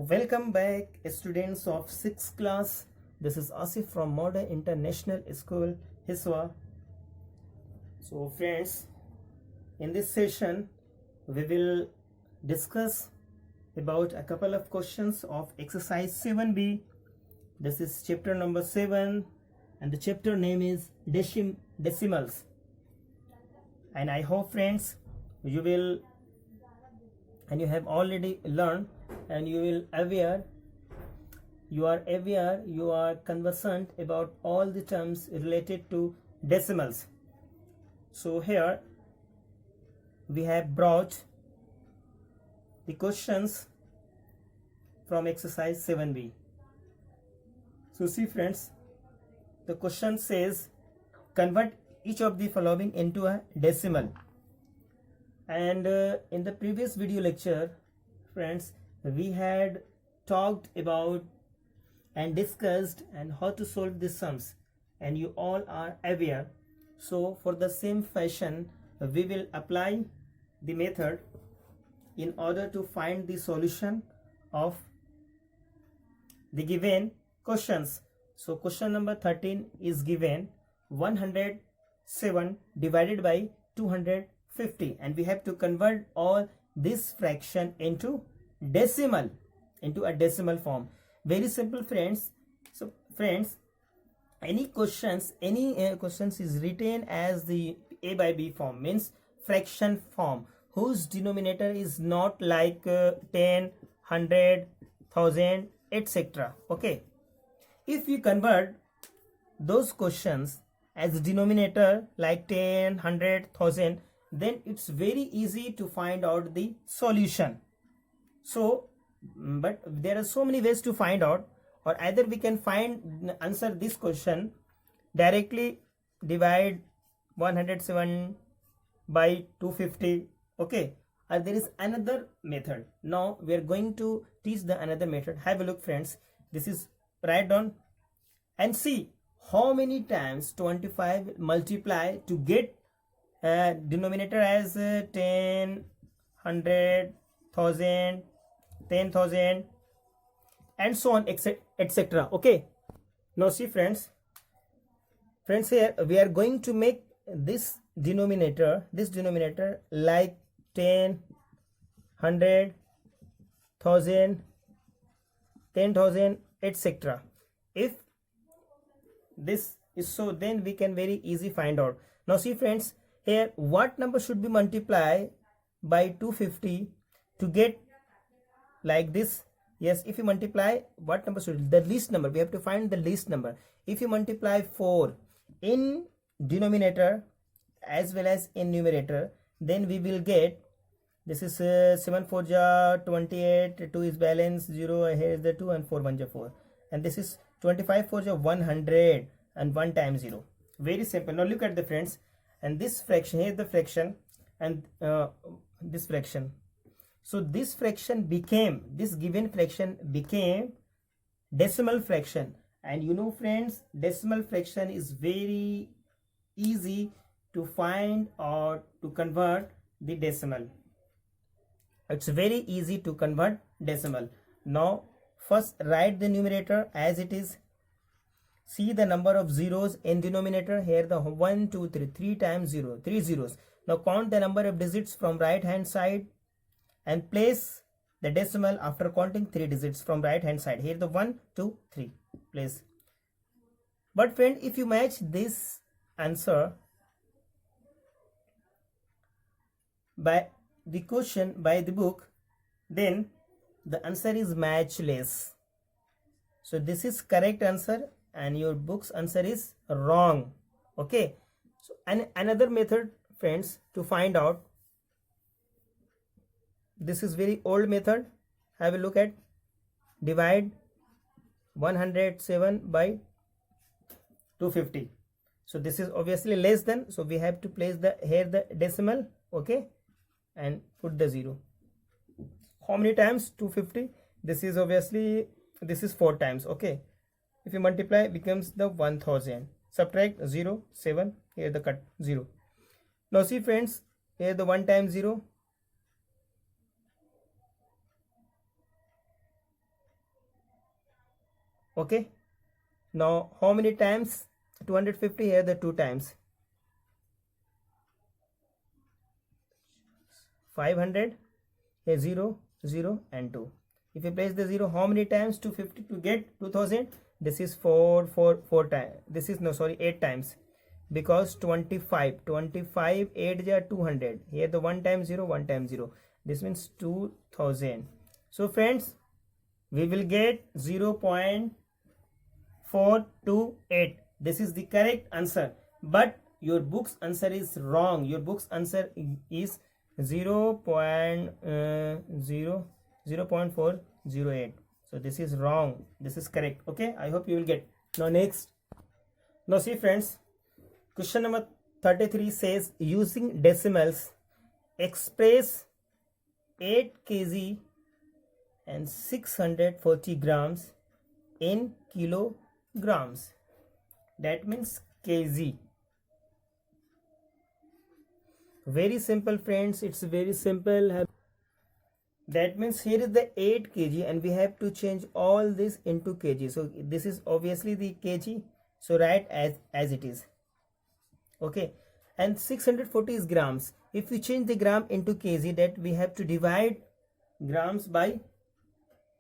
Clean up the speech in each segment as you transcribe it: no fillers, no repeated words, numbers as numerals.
Welcome back, students of 6th class. This is Asif from Modern International School, Hiswa. So, friends, in this session, we will discuss about a couple of questions of exercise 7b. This is chapter number 7, and the chapter name is decimals. And I hope, friends, you will, and you have already learned, and you are conversant about all the terms related to decimals. So here we have brought the questions from exercise 7b. So see, friends, the question says convert each of the following into a decimal. And in the previous video lecture, friends, we had talked about and discussed and how to solve these sums, and you all are aware. So for the same fashion, we will apply the method in order to find the solution of the given questions. So question number 13 is given 107 divided by 250, and we have to convert all this fraction into a decimal form. Very simple, friends. So friends, any questions is written as the a by b form, means fraction form, whose denominator is not like 10, 100, 1000, etc. Okay, if we convert those questions as denominator like 10, 100, 1000, then it's very easy to find out the solution. So but there are so many ways to find out, or either we can answer this question directly, divide 107 by 250. Okay, or there is another method. Now we are going to teach the another method. Have a look, friends. This is, write down and see how many times 25 multiply to get denominator as 10, 100, 1000, 10,000, and so on, etc. Okay, now see, friends, here we are going to make this denominator like 10, 100, 1000, 10,000, etc. If this is so, then we can very easy find out. Now see, friends, here what number should be multiplied by 250 to get like this? Yes, if you multiply, what number should, the least number, we have to find the least number. If you multiply 4 in denominator as well as in numerator, then we will get, this is 7 4 ja 28, 2 is balance 0, here is the 2, and 4 1 ja 4, and this is 25 4 ja 100, and 1 times 0. Very simple. Now look at the friends, and this fraction, here is the fraction, and this fraction. So this given fraction became decimal fraction. And you know, friends, decimal fraction is very easy to find or to convert the decimal. It's very easy to convert decimal. Now first write the numerator as it is. See the number of zeros in denominator. Here the 1 2 3 times 0, 3 zeros. Now count the number of digits from right hand side and place the decimal after counting 3 digits from right hand side. Here the 1 2 3 place. But friend, if you match this answer by the question by the book, then the answer is matchless. So this is correct answer, and your book's answer is wrong. Okay, so another method, friends, to find out, this is very old method. Have a look at, divide 107 by 250. So this is obviously less than, so we have to place here the decimal. Okay, and put the 0. How many times 250? This is obviously, this is 4 times. Okay, if you multiply, becomes the 1000. Subtract 0 7, here the cut 0. Now see, friends, here the 1 times 0, Okay, now how many times 250? Here the 2 times 500, here 0 0 and 2. If you place the 0, how many times 250 to get 2000? This is 4 times. This is, no, sorry, 8 times, because 25 8 are 200. Here the 1 time 0, 1 time 0. This means 2000. So friends, we will get 0.428. This is the correct answer, but your book's answer is wrong. Your book's answer is 0.408. So this is wrong. This is correct. Okay, I hope you will get. Now next, now see friends, question number 33 says using decimals express 8 kg and 640 grams in kilograms. That means kg. Very simple friends, it's very simple. That means here is the 8 kg and we have to change all this into kg. So this is obviously the kg, so write as it is. Okay, and 640 is grams. If we change the gram into kg, that we have to divide grams by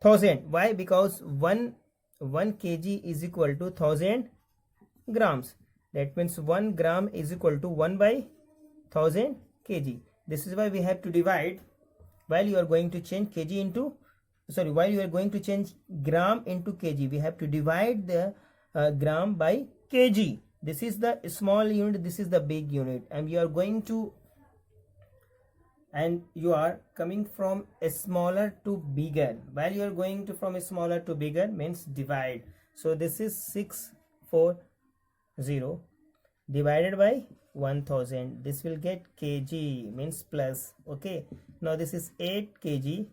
1000. Why? Because 1 kg is equal to 1000 grams. That means 1 gram is equal to 1 by 1000 kg. This is why we have to divide. While you are going to change kg into, sorry, while you are going to change gram into kg, we have to divide the gram by kg. This is the small unit, this is the big unit, and you are going to, and you are coming from a smaller to bigger. While you are going to from a smaller to bigger means divide. So this is 640 divided by 1000. This will get kg, means plus. Okay, now this is 8 kg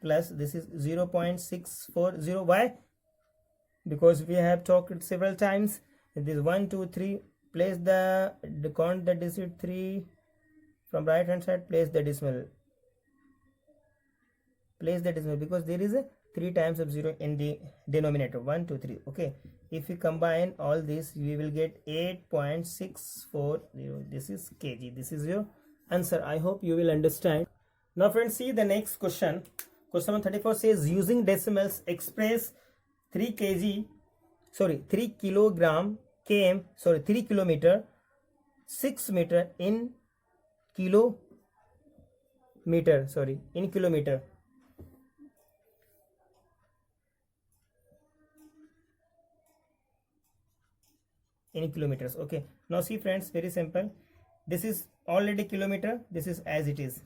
plus this is 0.640. Why? Because we have talked it several times. This 1 2 3, place the count the digit 3 from right hand side, place the decimal, because there is a 3 times of 0 in the denominator. 1 2 3. Okay, if we combine all this, we will get 8.640. This is kg. This is your answer. I hope you will understand. Now friends, see the next question. Question number 34 says using decimals express 3 kilogram km, 3 kilometer, 6 meter in kilometer, in kilometer. In kilometers. Okay, now see friends, very simple. This is already kilometer, this is as it is.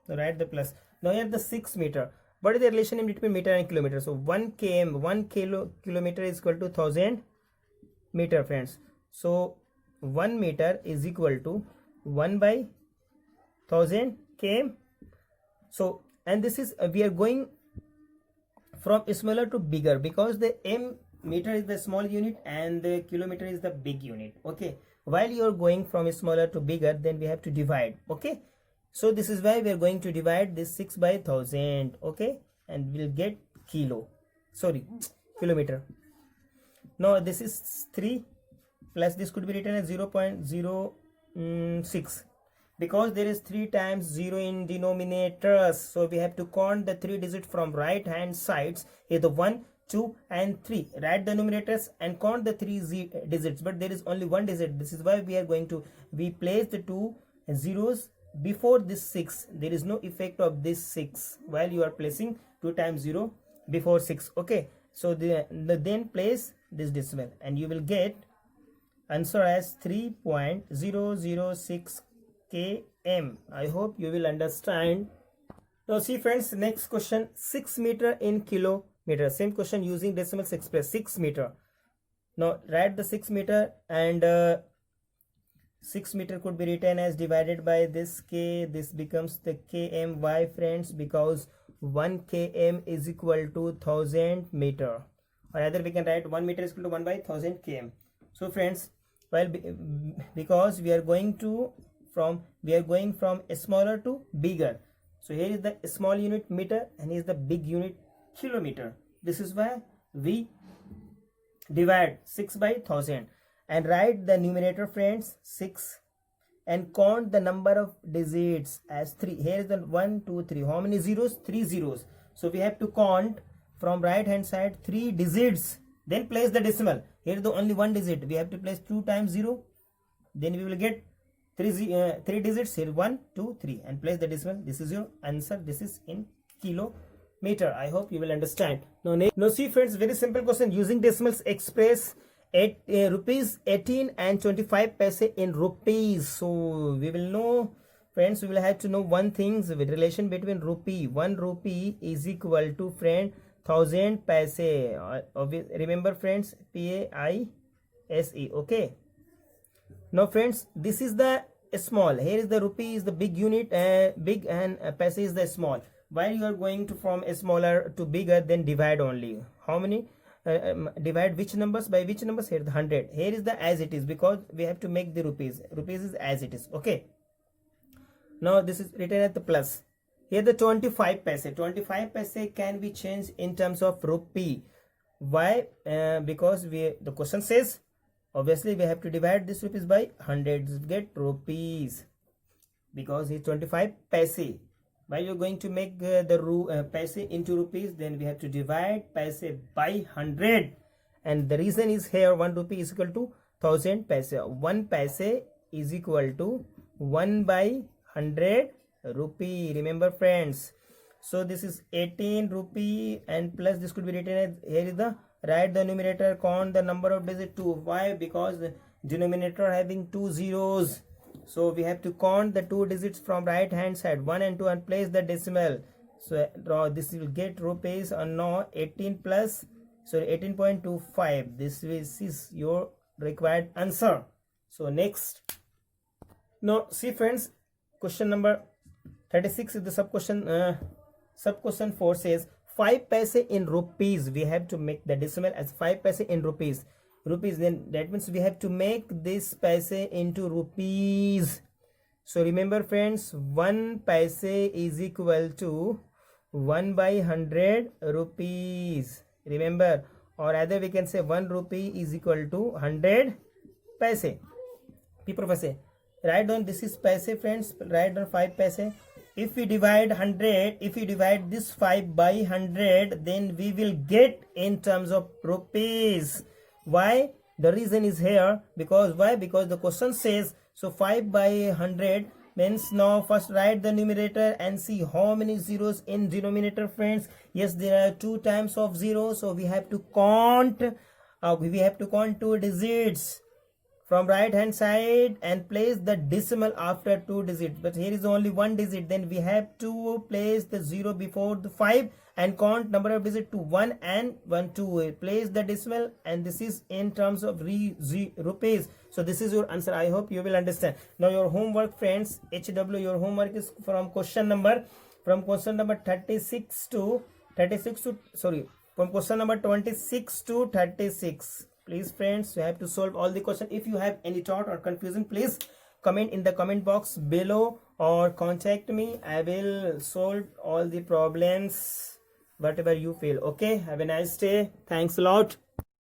So write the plus. Now here the 6 meter. What is the relation in between meter and kilometer? So 1 km, 1 kilometer is equal to 1000 meter friends. So 1 meter is equal to 1 by 1000 km. So, and this is we are going from smaller to bigger, because the meter is the small unit and the kilometer is the big unit. Okay, while you are going from smaller to bigger, then we have to divide. Okay, so this is why we are going to divide this 6 by 1000. Okay, and we'll get kilometer. Now this is 3 plus this could be written as 0.06, because there is 3 times 0 in denominators. So we have to count the 3 digits from right hand sides, either 1 2 and 3. Write the numerators and count the 3 digits, but there is only 1 digit. This is why we are going to, we place the 2 zeros before this 6. There is no effect of this 6 while you are placing 2 times 0 before 6. Okay, so then place this decimal and you will get answer as 3.006 km. I hope you will understand. Now see friends, next question, 6 meter in kilometer. Same question using decimals express 6 meter. Now write the 6 meter, and 6 meter could be written as divided by this k. This becomes the km. Why friends? Because 1 km is equal to 1000 meter, or either we can write 1 meter is equal to 1 by 1000 km. So friends, well, because we are going from smaller to bigger, so here is the small unit meter and here is the big unit kilometer. This is why we divide 6 by 1000 and write the numerator, friends, 6, and count the number of digits as 3. Here is the 1 2 3. How many zeros? 3 zeros. So we have to count from right hand side 3 digits, then place the decimal. Here is the only one digit, we have to place 2 times 0, then we will get 3 digits. Here 1 2 3 and place the decimal. This is your answer. This is in kilometer. I hope you will understand. Now see, friends, very simple question. Using decimals, express rupees 18 and 25 paise in rupees. So we will know, friends, we will have to know one thing with relation between rupee. 1 rupee is equal to, friend, 1000 paise. Remember, friends, PAISE. Okay. Now, friends, this is the small. Here is the rupee is the big unit, big, and paise is the small. While you are going to from a smaller to bigger, then divide only. How many? Divide which numbers by which numbers? Here the 100. Here is the as it is, because we have to make the rupees. Rupees is as it is. Okay. Now this is written at the plus. Here the 25 paise. 25 paise can be changed in terms of rupee. Why? Because the question says, obviously we have to divide this rupees by 100 to get rupees, because it's 25 paise. While you're going to make the paise into rupees, then we have to divide paise by 100. And the reason is here 1 rupee is equal to 1000 paise. 1 paise is equal to 1 by 100 rupee. Remember, friends. So this is 18 rupee, and plus this could be written as, here is the, write the numerator, count the number of digits 2. Why? Because the denominator having 2 zeros. So we have to count the 2 digits from right hand side, 1 and 2, and place the decimal. So this will get rupees, or no, 18 plus, sorry, 18.25. This is your required answer. So next. Now see, friends, question number 36 is the sub question 4 says 5 paise in rupees. We have to make the decimal as 5 paise in rupees. Then that means we have to make this paise into rupees. So remember, friends, 1 paise is equal to 1 by 100 rupees. Remember, or rather we can say 1 rupee is equal to 100 paise. People say, write down, this is paise, friends. Write down 5 paise. If we divide 100, if we divide this 5 by 100, then we will get in terms of rupees. Why? The reason is here, because why? Because the question says, so 5 by 100 means, now first write the numerator and see how many zeros in denominator, friends. Yes, there are 2 times of 0, so we have to count 2 digits from right hand side and place the decimal after 2 digits. But here is only 1 digit, then we have to place the 0 before the 5 and count number of digits to 1 and 1 2. Place the decimal, and this is in terms of rupees. So this is your answer. I hope you will understand. Now your homework, friends, HW, your homework is from question number 36 to from question number 26 to 36. Please, friends, you have to solve all the questions. If you have any thought or confusion, please comment in the comment box below or contact me. I will solve all the problems whatever you feel. Okay, have a nice day. Thanks a lot.